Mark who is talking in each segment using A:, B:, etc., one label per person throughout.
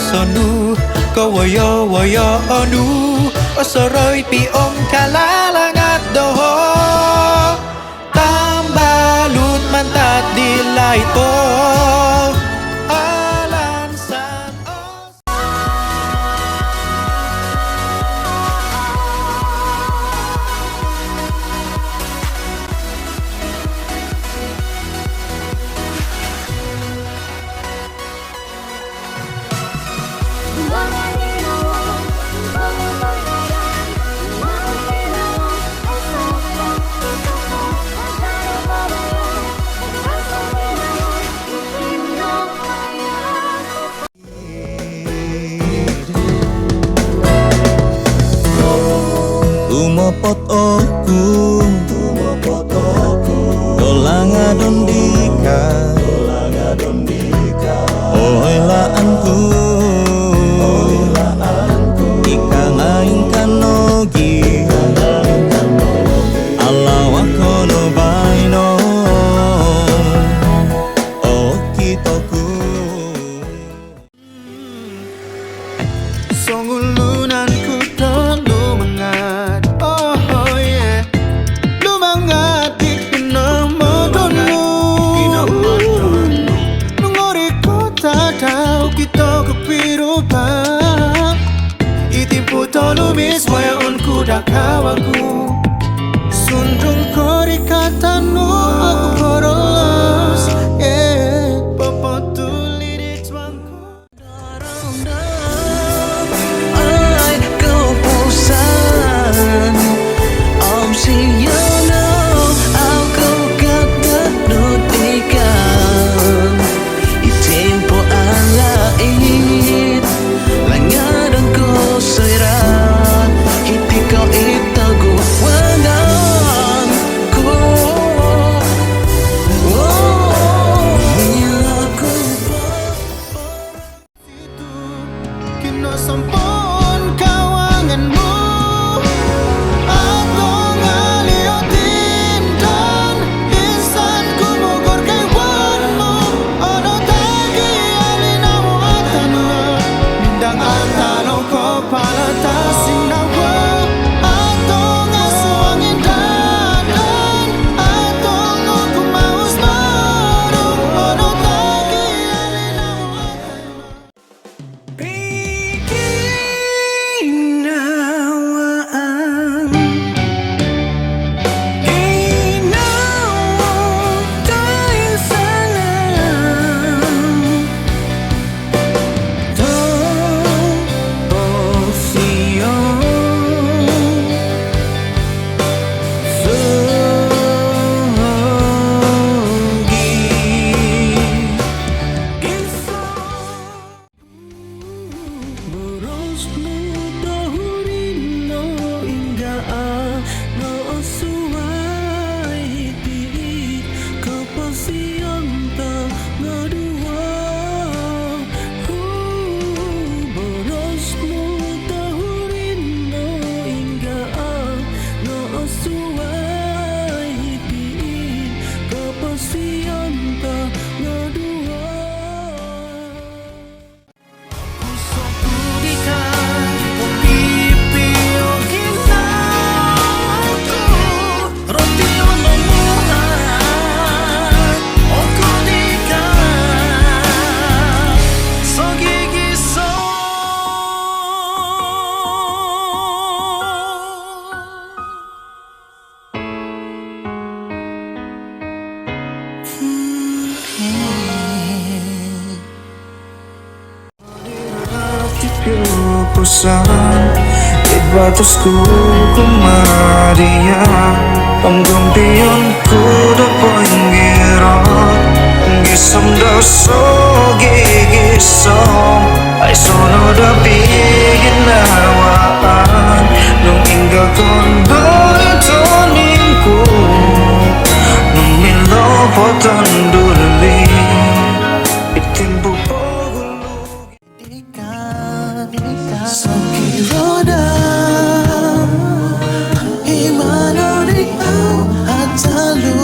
A: sonu ko waya anu osoroy piom kalalangat doho tambalut mantat dilay to alan san os
B: Tumopot oku dolanga dondika oilaanku ika ngaing kanogi alawa kono baino okitoku
A: songulunanku lumangat oh yeah lumangat di kinamodonu nungori kota tahu kita kepirupa itimpu tolumis waya onku dakawaku sundung kori katanu aku korolos yeah popotuli di tuangku
B: ay kaupusan om siyono aku katadutikan itempo alait langaran ko sa'ira hindi ko itago wanan ko ako
A: kinasampon kawanganmu atong aliotin dan insan kumugor kay wanmo ano tagi alinaw atano mindang atalo ko palatasin nawa atong aswangin dadan atong kumaus marong ano tagi alinaw atano Pinawaan Ginawa tayo sana Posisyon Boros mo dahurin no ingaan no osuay hiti kapasiyanta ngadua Boros mo dahurin no ingaan no osuay hiti kapasiyanta ngadua Pusan ibatusku kumarian pamgumpiyon ku da poinggirot gisom doso gigisom ay sono da biginawaan nung ingga kondo ito ningku nung milopotan duli itimbu Sokiroda Imanori au atalu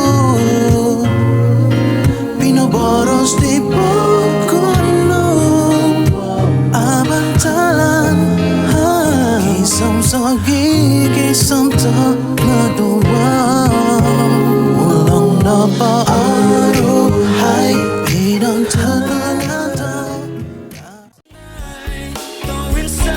A: Pinoboros di bukuno bersama